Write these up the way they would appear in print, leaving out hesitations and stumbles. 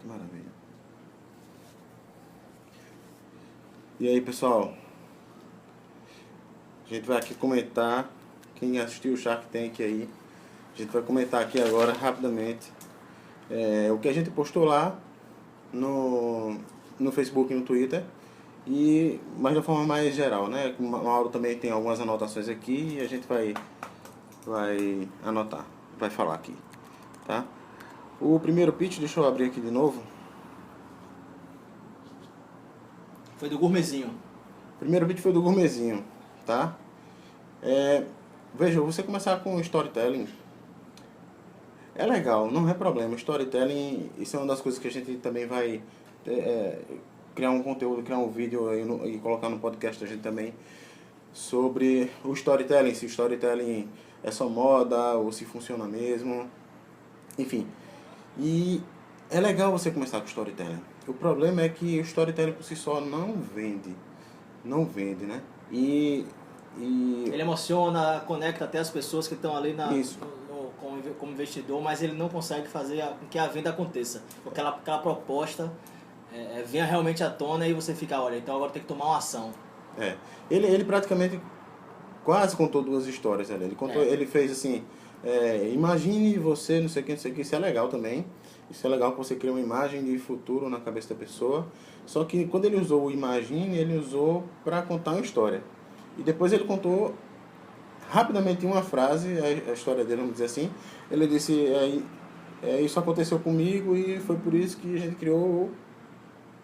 Maravilha. E aí, pessoal? A gente vai aqui comentar. Quem assistiu o Shark Tank aí, a gente vai comentar aqui agora rapidamente o que a gente postou lá no Facebook e no Twitter, mas de uma forma mais geral, né? O Mauro também tem algumas anotações aqui e a gente vai anotar, vai falar aqui, tá? O primeiro pitch, deixa eu abrir aqui de novo. Foi do Gourmetzinho. O primeiro pitch foi do Gourmetzinho, tá? Veja, você começar com storytelling é legal, não é problema. Storytelling, isso é uma das coisas que a gente também vai criar um conteúdo, criar um vídeo e colocar no podcast a gente também sobre o storytelling, se o storytelling é só moda ou se funciona mesmo, enfim. E é legal você começar com storytelling. O problema é que o storytelling por si só não vende, né? Ele emociona, conecta até as pessoas que estão ali Isso. como investidor, mas ele não consegue fazer com que a venda aconteça. Porque aquela proposta venha realmente à tona e você fica, olha, então agora tem que tomar uma ação. Ele praticamente quase contou duas histórias ali. Ele fez assim, imagine você, não sei o que, isso é legal também. Isso é legal que você cria uma imagem de futuro na cabeça da pessoa. Só que quando ele usou o imagine, ele usou para contar uma história. E depois ele contou rapidamente uma frase, a história dele, vamos dizer assim. Ele disse, isso aconteceu comigo e foi por isso que a gente criou o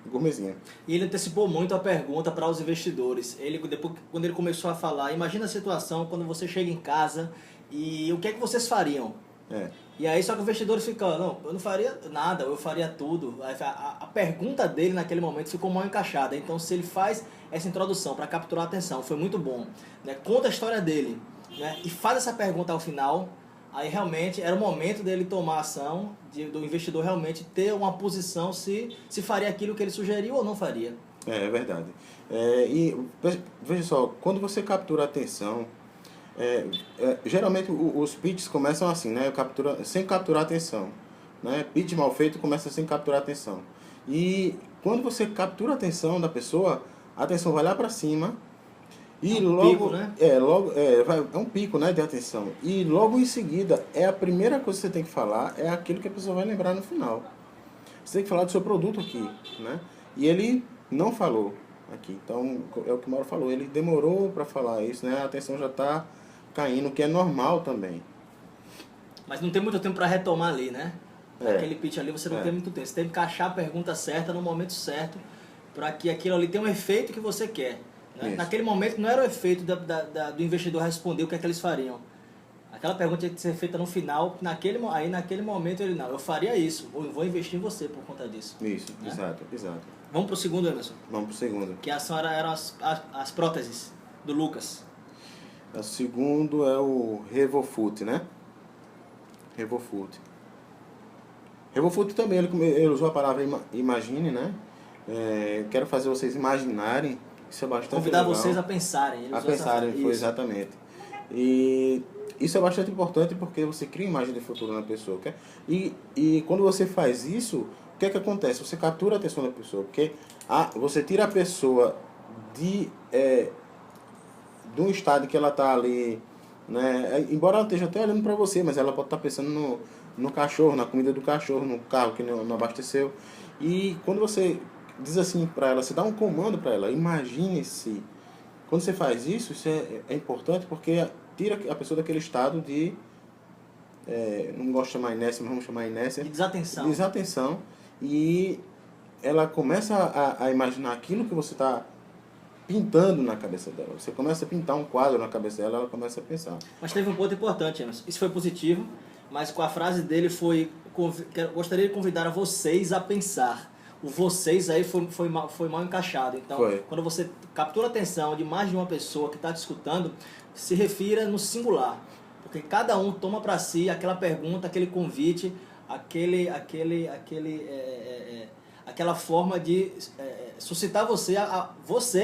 Gourmetzinho. E ele antecipou muito a pergunta para os investidores. Depois, quando ele começou a falar, imagina a situação quando você chega em casa e o que é que vocês fariam? E aí só que o investidor fica, não, eu não faria nada, eu faria tudo. A pergunta dele naquele momento ficou mal encaixada. Então se ele faz essa introdução para capturar a atenção, foi muito bom, né? Conta a história dele, né? E faz essa pergunta ao final, aí realmente era o momento dele tomar ação, do investidor realmente ter uma posição se faria aquilo que ele sugeriu ou não faria. É verdade. E veja só, quando você captura a atenção, geralmente os pitches começam assim, né? Sem capturar a atenção, né? Pitch mal feito começa sem capturar a atenção. E quando você captura a atenção da pessoa, a atenção vai lá para cima e pico, né? É um pico, né, de atenção. E logo em seguida, a primeira coisa que você tem que falar é aquilo que a pessoa vai lembrar no final. Você tem que falar do seu produto aqui, né? E ele não falou aqui. Então, é o que o Mauro falou, ele demorou para falar isso, né? A atenção já está caindo, que é normal também. Mas não tem muito tempo para retomar ali, né? Aquele pitch ali você não tem muito tempo. Você tem que encaixar a pergunta certa no momento certo para que aquilo ali tenha um efeito que você quer. Né? Naquele momento não era o efeito do investidor responder o que é que eles fariam. Aquela pergunta tinha que ser feita no final, naquele momento ele, não, eu faria isso, ou eu vou investir em você por conta disso. Isso, né? Exato. Vamos pro segundo, Emerson? Vamos pro segundo. Que eram as próteses do Lucas. O segundo é o RevoFoot, né? RevoFoot também, ele usou a palavra imagine, né? Quero fazer vocês imaginarem. Isso é bastante Convidar legal. Vocês a pensarem. Foi exatamente. E isso é bastante importante porque você cria imagem de futuro na pessoa. Okay? E quando você faz isso, o que é que acontece? Você captura a atenção da pessoa. Porque você tira a pessoa de um estado que ela está ali, né? Embora ela esteja até olhando para você, mas ela pode estar pensando no cachorro, na comida do cachorro, no carro que não abasteceu. E quando você diz assim para ela, você dá um comando para ela, imagine-se. Quando você faz isso, é importante porque tira a pessoa daquele estado de, não gosto de chamar inércia, mas vamos chamar inércia. De desatenção. Desatenção. E ela começa a imaginar aquilo que você está pintando na cabeça dela. Você começa a pintar um quadro na cabeça dela, ela começa a pensar. Mas teve um ponto importante, Emerson. Isso foi positivo, mas com a frase dele foi, gostaria de convidar a vocês a pensar. O vocês aí foi mal encaixado. Então, quando você captura a atenção de mais de uma pessoa que está te escutando, se refira no singular. Porque cada um toma para si aquela pergunta, aquele convite, aquela forma de suscitar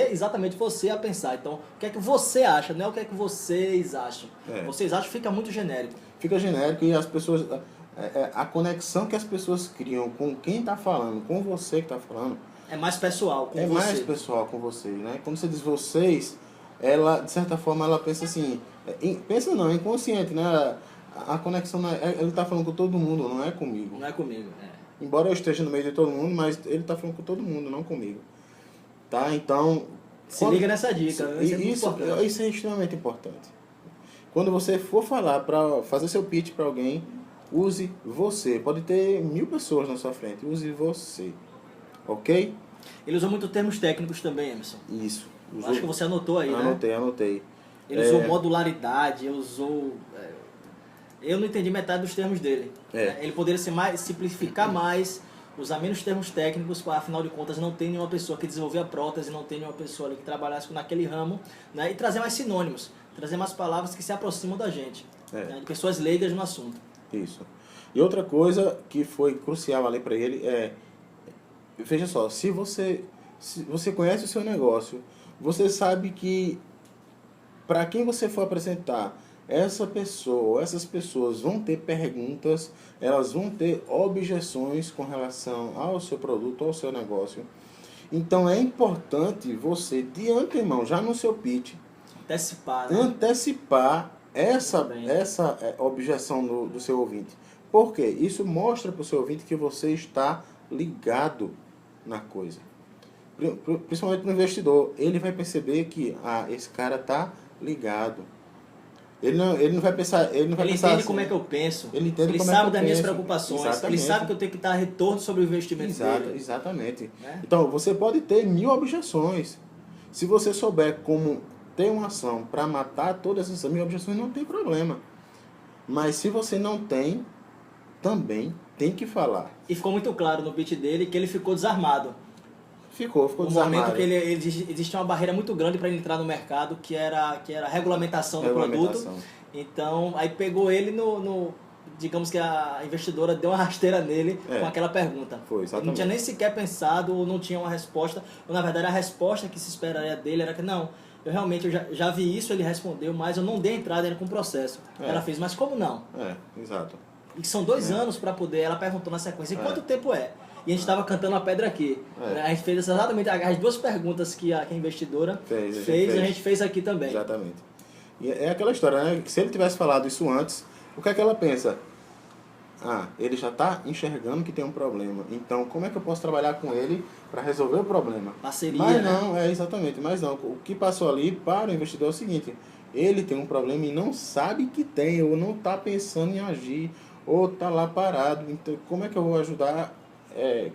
exatamente você a pensar. Então, o que é que você acha, não é o que é que vocês acham. Vocês acham fica muito genérico. Fica genérico e as pessoas... a conexão que as pessoas criam com quem está falando, com você que está falando, é mais pessoal com você. É mais pessoal com vocês, né? Quando você diz vocês, ela, de certa forma, ela pensa assim, pensa não, é inconsciente, né? A conexão, ele está falando com todo mundo, não é comigo. Não é comigo, Embora eu esteja no meio de todo mundo, mas ele está falando com todo mundo, não comigo. Tá? Então... liga nessa dica. Isso é extremamente importante. Quando você for falar, para fazer seu pitch para alguém, use você. Pode ter 1000 pessoas na sua frente, use você. Ok? Ele usou muito termos técnicos também, Emerson. Isso. Acho que você anotou aí, né? Anotei. Ele usou modularidade, eu não entendi metade dos termos dele. Ele poderia simplificar mais, usar menos termos técnicos, afinal de contas não tem nenhuma pessoa que desenvolvia prótese, não tem nenhuma pessoa ali que trabalhasse naquele ramo, né? E trazer mais sinônimos, trazer mais palavras que se aproximam da gente, né? De pessoas leigas no assunto. Isso. E outra coisa que foi crucial ali para ele veja só, se você conhece o seu negócio, você sabe que para quem você for apresentar, essas pessoas vão ter perguntas, elas vão ter objeções com relação ao seu produto, ao seu negócio. Então é importante você, de antemão, já no seu pitch, antecipar essa objeção do seu ouvinte. Por quê? Isso mostra para o seu ouvinte que você está ligado na coisa. Principalmente para o investidor. Ele vai perceber que esse cara está ligado. Ele não vai pensar. Ele entende assim, como é que eu penso. Ele sabe das minhas preocupações. Exatamente. Ele sabe que eu tenho que dar retorno sobre o investimento dele. Exatamente. Então, você pode ter 1000 objeções. Se você souber como ter uma ação para matar todas essas 1000 objeções, não tem problema. Mas se você não tem, também tem que falar. E ficou muito claro no pitch dele que ele ficou desarmado. Ficou desarmado. No momento que existia uma barreira muito grande para ele entrar no mercado, que era a regulamentação do produto. Então, aí pegou ele digamos que a investidora deu uma rasteira nele com aquela pergunta. Foi, exatamente. Ele não tinha nem sequer pensado, ou não tinha uma resposta. Ou, na verdade, a resposta que se esperaria dele era que, não, eu já vi isso, ele respondeu, mas eu não dei entrada ainda com o processo. Ela fez, mas como não? Exato. E são 2 anos para poder, ela perguntou na sequência, e quanto tempo é? E a gente estava cantando a pedra aqui. A gente fez exatamente as 2 perguntas que a investidora fez, e a gente fez aqui também. Exatamente. E é aquela história, né? Se ele tivesse falado isso antes, o que é que ela pensa? Ele já está enxergando que tem um problema. Então, como é que eu posso trabalhar com ele para resolver o problema? Parceria, mas não, exatamente. Mas não, o que passou ali para o investidor é o seguinte: ele tem um problema e não sabe que tem, ou não está pensando em agir, ou está lá parado. Então, como é que eu vou ajudar?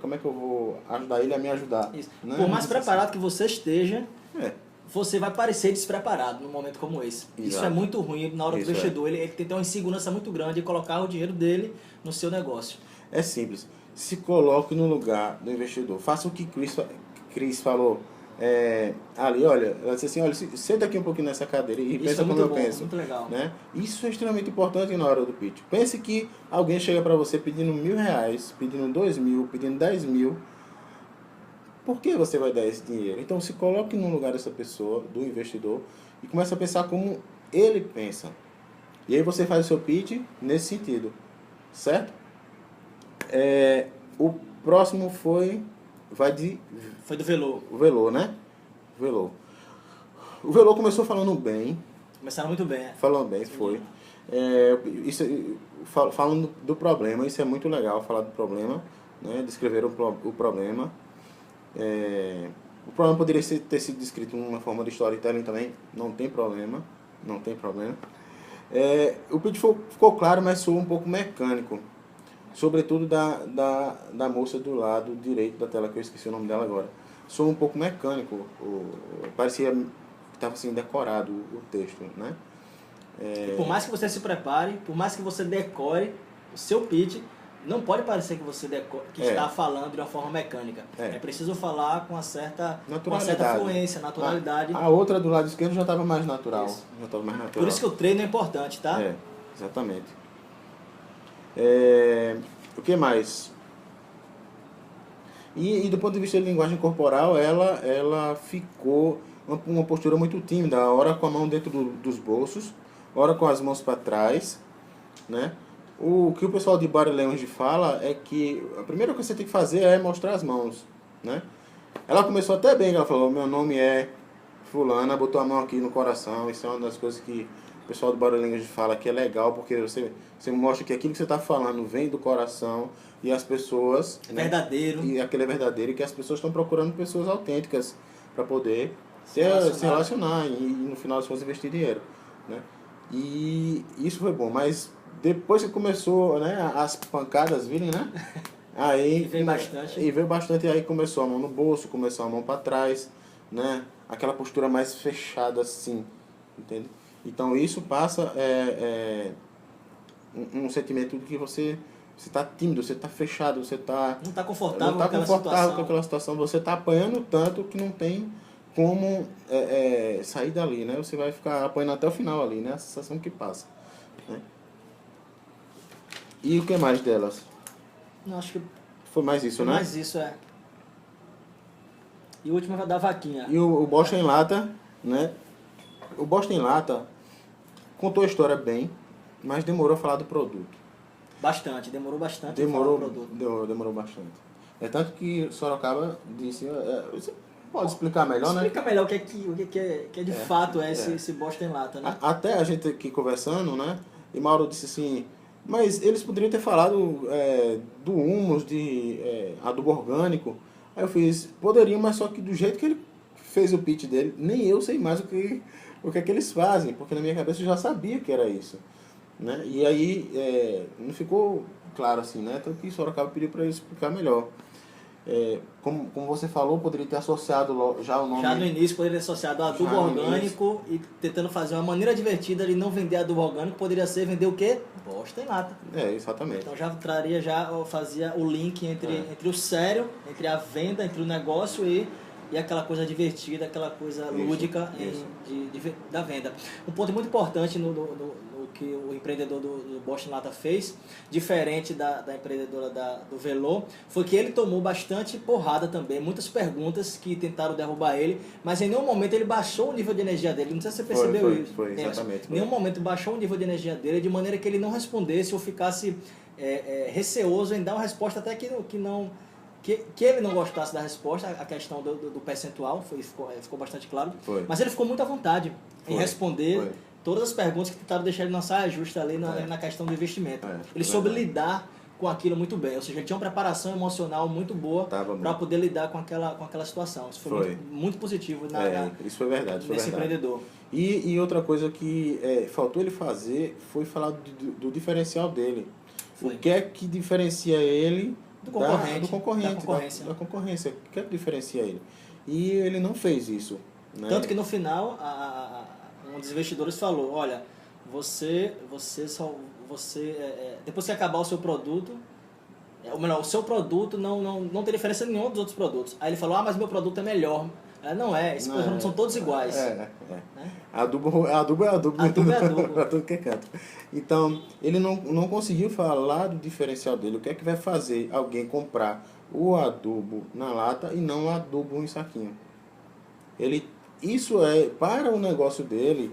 Como é que eu vou ajudar ele a me ajudar? Isso. Né? Por mais preparado que você esteja, você vai parecer despreparado num momento como esse. Exato. Isso é muito ruim na hora do investidor. Ele tem que ter uma insegurança muito grande e colocar o dinheiro dele no seu negócio. É simples. Se coloque no lugar do investidor. Faça o que Cris falou ali, olha, ela disse assim, olha, senta aqui um pouquinho nessa cadeira e pensa como eu penso. Muito legal. Né? Isso é extremamente importante na hora do pitch. Pense que alguém chega para você pedindo R$1.000, pedindo 2.000, pedindo 10.000. Por que você vai dar esse dinheiro? Então se coloque no lugar dessa pessoa, do investidor, e comece a pensar como ele pensa. E aí você faz o seu pitch nesse sentido. Certo? O próximo foi do Velô. O Velô, né? O Velô começou falando bem. Começaram muito bem, Falando bem, foi. Falando do problema, isso é muito legal, falar do problema, né? Descrever o problema. O problema poderia ter sido descrito em uma forma de storytelling também, não tem problema. O pitch ficou claro, mas soou um pouco mecânico. Sobretudo da moça do lado direito da tela, que eu esqueci o nome dela agora. Soou um pouco mecânico. Parecia que estava assim decorado o texto, né? Por mais que você se prepare, por mais que você decore o seu pitch, não pode parecer que você está falando de uma forma mecânica. É preciso falar com uma certa fluência, naturalidade. A outra do lado esquerdo já estava mais natural. Por isso que o treino é importante, tá? Exatamente. O que mais? E do ponto de vista de linguagem corporal, ela ficou uma postura muito tímida, ora com a mão dentro dos bolsos, ora com as mãos para trás, né? O que o pessoal de Body Language fala é que a primeira coisa que você tem que fazer é mostrar as mãos, né? Ela começou até bem, ela falou, meu nome é fulana, botou a mão aqui no coração. Isso é uma das coisas que o pessoal do Body Language fala que é legal, porque você mostra que aquilo que você está falando vem do coração e as pessoas... É verdadeiro. E aquele é verdadeiro, e que as pessoas estão procurando pessoas autênticas para poder se relacionar e no final das contas investir dinheiro, né? E isso foi bom, mas depois que começou, né, as pancadas virem, né? Aí, e veio bastante. E veio bastante, e aí começou a mão no bolso, começou a mão para trás, né? Aquela postura mais fechada assim, entende? Então isso passa um sentimento de que você está tímido, você está fechado, você está... Não está confortável, com aquela situação. Você está apanhando tanto que não tem como sair dali, né? Você vai ficar apanhando até o final ali, né? A sensação que passa, né? E o que mais delas? Não, acho que foi mais isso, né? Mais isso, E o último vai dar vaquinha. E o Bosta em Lata, né? O Bosta em Lata contou a história bem, mas demorou a falar do produto. Bastante, demorou bastante a falar do produto. Demorou bastante. É tanto que Sorocaba disse... você pode explicar melhor, né? Explica melhor o que é de fato esse Bosta em Lata, né? Até a gente aqui conversando, né? E Mauro disse assim... Mas eles poderiam ter falado do humus, de adubo orgânico. Aí eu fiz, poderiam, mas só que do jeito que ele fez o pitch dele, nem eu sei mais o que é que eles fazem, porque na minha cabeça eu já sabia que era isso, né? E aí não ficou claro assim, né? Então que Sorocaba pediu para ele explicar melhor. Como você falou, poderia ter associado já o nome... Já no início poderia ter associado adubo orgânico e tentando fazer uma maneira divertida de não vender adubo orgânico, poderia ser vender o quê? Bosta em lata. Exatamente. Então fazia o link entre o sério, entre a venda, entre o negócio e aquela coisa divertida, aquela coisa lúdica da venda. Um ponto muito importante no que o empreendedor do Bosta em Lata fez, diferente da empreendedora do Velô, foi que ele tomou bastante porrada também, muitas perguntas que tentaram derrubar ele, mas em nenhum momento ele baixou o nível de energia dele. Não sei se você percebeu isso. Foi, exatamente. Em nenhum momento baixou o nível de energia dele, de maneira que ele não respondesse ou ficasse receoso em dar uma resposta até que ele não gostasse da resposta, a questão do percentual, ficou bastante claro. Mas ele ficou muito à vontade em responder todas as perguntas que tentaram deixar ele na saia justa ali na questão do investimento. Ele soube lidar com aquilo muito bem, ou seja, ele tinha uma preparação emocional muito boa para poder lidar com aquela situação. Isso foi muito positivo isso foi verdade, nesse empreendedor. E outra coisa que faltou ele fazer foi falar do diferencial dele. O que é que diferencia ele do concorrente, da concorrência? O que é que diferencia ele? E ele não fez isso, né? Tanto que no final um dos investidores falou, olha, depois que acabar o seu produto, ou melhor, o seu produto não tem diferença nenhuma dos outros produtos. Aí ele falou, mas meu produto é melhor. Não é, esses produtos são todos iguais. Né? Adubo é adubo. Adubo é adubo. Pra tudo que é canto. Então, ele não conseguiu falar do diferencial dele. O que é que vai fazer alguém comprar o adubo na lata e não o adubo em saquinho? Isso para o negócio dele,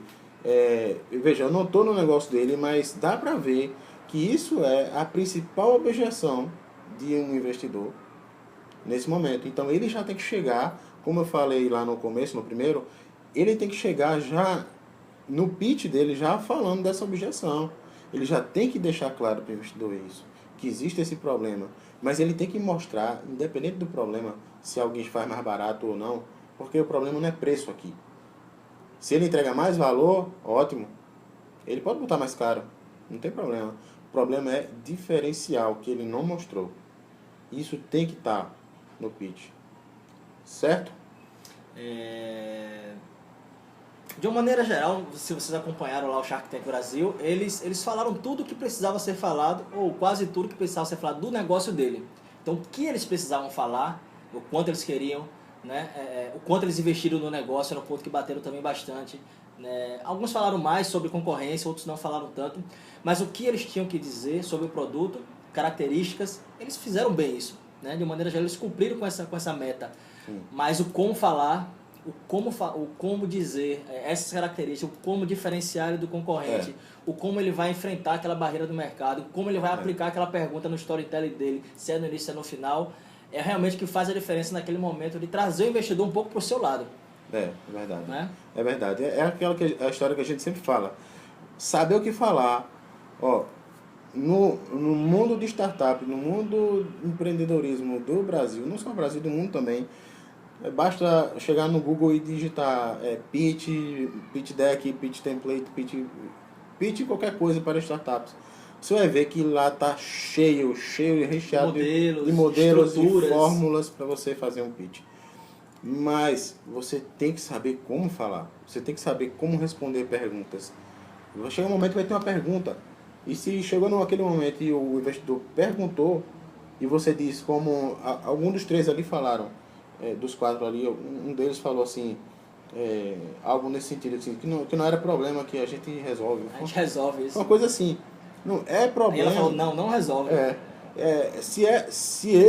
veja, eu não estou no negócio dele, mas dá para ver que isso é a principal objeção de um investidor nesse momento. Então ele já tem que chegar, como eu falei lá no começo, no primeiro, ele tem que chegar já no pitch dele, já falando dessa objeção. Ele já tem que deixar claro para o investidor isso, que existe esse problema. Mas ele tem que mostrar, independente do problema, se alguém faz mais barato ou não, porque o problema não é preço aqui. Se ele entrega mais valor, ótimo. Ele pode botar mais caro, não tem problema. O problema é diferencial, que ele não mostrou. Isso tem que estar no pitch. Certo? De uma maneira geral, se vocês acompanharam lá o Shark Tank Brasil, eles falaram tudo o que precisava ser falado, ou quase tudo que precisava ser falado do negócio dele. Então, o que eles precisavam falar, o quanto eles queriam, né? O quanto eles investiram no negócio, era um ponto que bateram também bastante. Né? Alguns falaram mais sobre concorrência, outros não falaram tanto. Mas o que eles tinham que dizer sobre o produto, características, eles fizeram bem isso. Né? De uma maneira geral, eles cumpriram com essa meta. Mas o como falar, o como dizer essas características, o como diferenciar ele do concorrente, o como ele vai enfrentar aquela barreira do mercado, como ele vai aplicar aquela pergunta no storytelling dele, se é no início, se é no final, é realmente o que faz a diferença naquele momento de trazer o investidor um pouco para o seu lado. É verdade. Né? É verdade. É aquela a história que a gente sempre fala. Saber o que falar. Ó, no mundo de startup, no mundo do empreendedorismo do Brasil, não só do Brasil, do mundo também, basta chegar no Google e digitar pitch deck, pitch template, pitch qualquer coisa para startups. Você vai ver que lá tá cheio, recheado de modelos e fórmulas para você fazer um pitch. Mas você tem que saber como falar, você tem que saber como responder perguntas. Vai chegar um momento que vai ter uma pergunta. E se chegou naquele momento e o investidor perguntou, e você diz, como algum dos três ali falaram, dos quatro ali, um deles falou assim, algo nesse sentido, assim, que não era problema, que a gente resolve. A gente resolve isso. Uma coisa assim, não é problema. Aí ela falou, não resolve. Se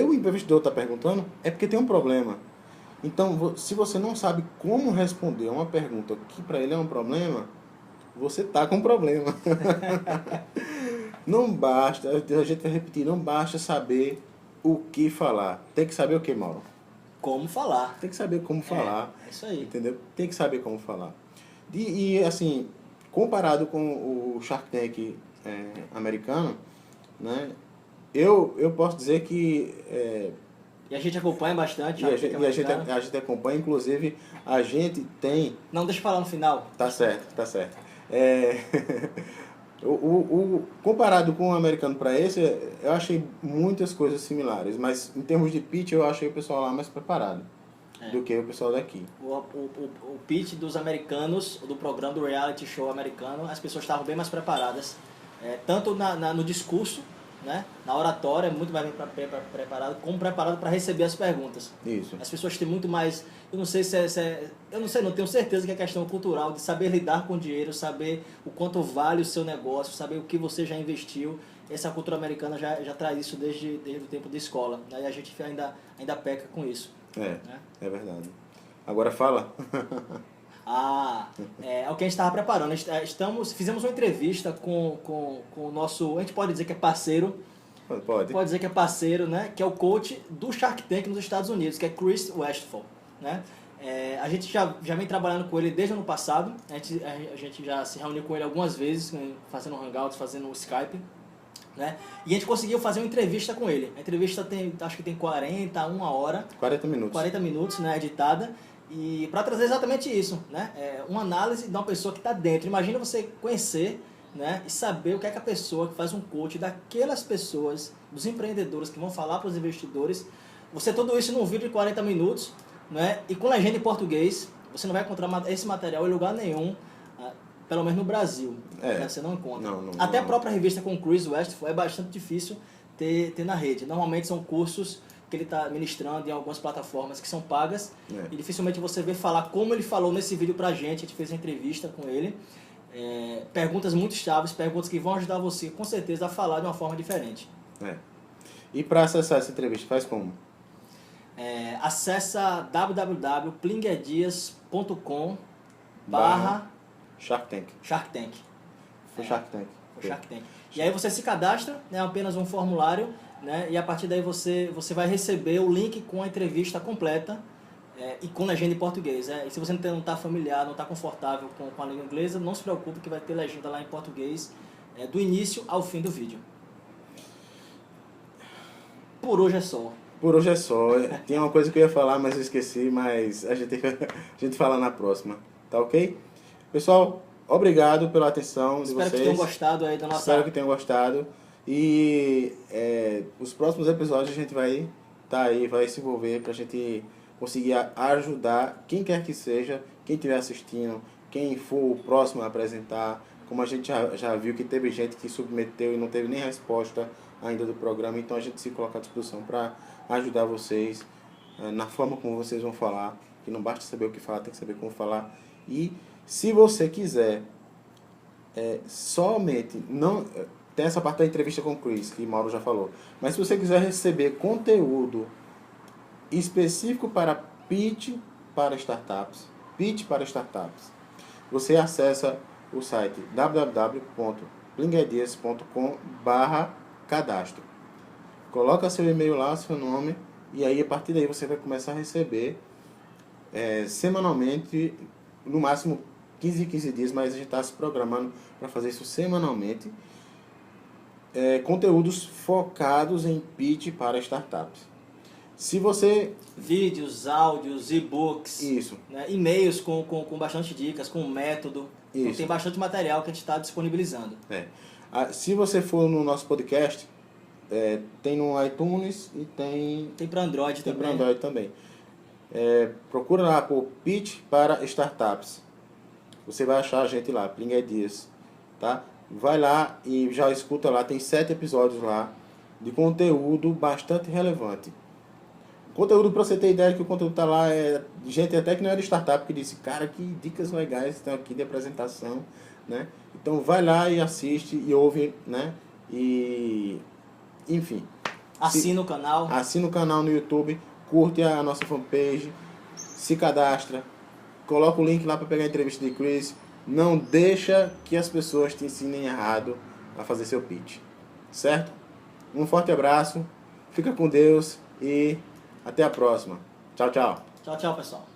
o investidor está perguntando, é porque tem um problema. Então, se você não sabe como responder uma pergunta que para ele é um problema, você tá com um problema. Não basta, a gente vai repetir, não basta saber o que falar. Tem que saber o que, Mauro? Como falar. Tem que saber como falar. É isso aí. Entendeu? Tem que saber como falar. E assim, comparado com o Shark Tank americano, né? Eu posso dizer que... E a gente acompanha bastante. A gente acompanha, inclusive, a gente tem... Não, deixa eu falar no final. Tá certo. Comparado com o americano para esse, eu achei muitas coisas similares, mas em termos de pitch eu achei o pessoal lá mais preparado do que o pessoal daqui. O pitch dos americanos, do programa do reality show americano, as pessoas estavam bem mais preparadas, tanto no discurso, né, na oratória, é muito mais bem preparado, como preparado para receber as perguntas. Isso. As pessoas têm muito mais, eu não sei não tenho certeza que é questão cultural de saber lidar com dinheiro, saber o quanto vale o seu negócio, saber o que você já investiu. Essa cultura americana já traz isso desde o tempo de escola, né? E a gente ainda peca com isso. É verdade. Agora fala. É o que a gente estava preparando. Fizemos uma entrevista com o nosso, a gente pode dizer que é parceiro. Pode dizer que é parceiro, né? Que é o coach do Shark Tank nos Estados Unidos, que é Chris Westphal, né? A gente já vem trabalhando com ele desde o ano passado. A gente já se reuniu com ele algumas vezes, fazendo hangouts, fazendo Skype, né? E a gente conseguiu fazer uma entrevista com ele. A entrevista acho que tem 41 horas. 40 minutos. 40 minutos, né? Editada. E para trazer exatamente isso, né? Uma análise de uma pessoa que está dentro. Imagina você conhecer, né? E saber o que é que a pessoa que faz um coach daquelas pessoas, dos empreendedores que vão falar para os investidores. Você tudo isso num vídeo de 40 minutos, né? E com legenda em português. Você não vai encontrar esse material em lugar nenhum, pelo menos no Brasil. Né? Você não encontra. Até a própria revista com o Chris Westphal é bastante difícil ter na rede. Normalmente são cursos que ele está ministrando em algumas plataformas que são pagas, e dificilmente você vê falar como ele falou nesse vídeo pra gente. A gente fez uma entrevista com ele, perguntas muito chaves, perguntas que vão ajudar você com certeza a falar de uma forma diferente. E para acessar essa entrevista, faz como? Acessa www.plinguedias.com/Shark Tank. Foi Shark Tank. E aí você se cadastra, é apenas um formulário, né? E a partir daí você vai receber o link com a entrevista completa, e com legenda em português. E se você não está familiar, não está confortável com a língua inglesa, não se preocupe que vai ter legenda lá em português, do início ao fim do vídeo. Por hoje é só. Tem uma coisa que eu ia falar, mas eu esqueci, mas a gente fala na próxima. Tá ok? Pessoal, obrigado pela atenção de vocês. Espero que tenham gostado aí da nossa... Espero que tenham gostado. E os próximos episódios a gente vai vai se envolver para a gente conseguir ajudar quem quer que seja, quem estiver assistindo, quem for o próximo a apresentar. Como a gente já viu que teve gente que submeteu e não teve nem resposta ainda do programa, então a gente se coloca à disposição para ajudar vocês na forma como vocês vão falar, que não basta saber o que falar, tem que saber como falar. E se você quiser somente, não tem essa parte da entrevista com o Chris, que Mauro já falou, mas se você quiser receber conteúdo específico para pitch, para Startups. Pitch para Startups. Você acessa o site www.blingedias.com/cadastro. Coloca seu e-mail lá, seu nome, e aí a partir daí você vai começar a receber semanalmente, no máximo 15 em 15 dias, mas a gente está se programando para fazer isso semanalmente, conteúdos focados em pitch para startups. Se você... Vídeos, áudios, e-books, Isso. Né? E-mails com bastante dicas, com método. Então, tem bastante material que a gente está disponibilizando. Se você for no nosso podcast, tem no iTunes e tem para Android tem também. Para Android também. Procura lá por Pitch para Startups. Você vai achar a gente lá, Bling Ideas, tá? Vai lá e já escuta lá, tem 7 episódios lá de conteúdo bastante relevante. Conteúdo, para você ter ideia que o conteúdo tá lá, gente até que não era startup que disse, cara, que dicas legais estão aqui de apresentação, né? Então vai lá e assiste e ouve, né? E enfim. Assina o canal. Assina o canal no YouTube, curte a nossa fanpage, se cadastra, coloca o link lá para pegar a entrevista de Chris. Não deixa que as pessoas te ensinem errado a fazer seu pitch. Certo? Um forte abraço, fica com Deus e até a próxima. Tchau, tchau. Tchau, tchau, pessoal.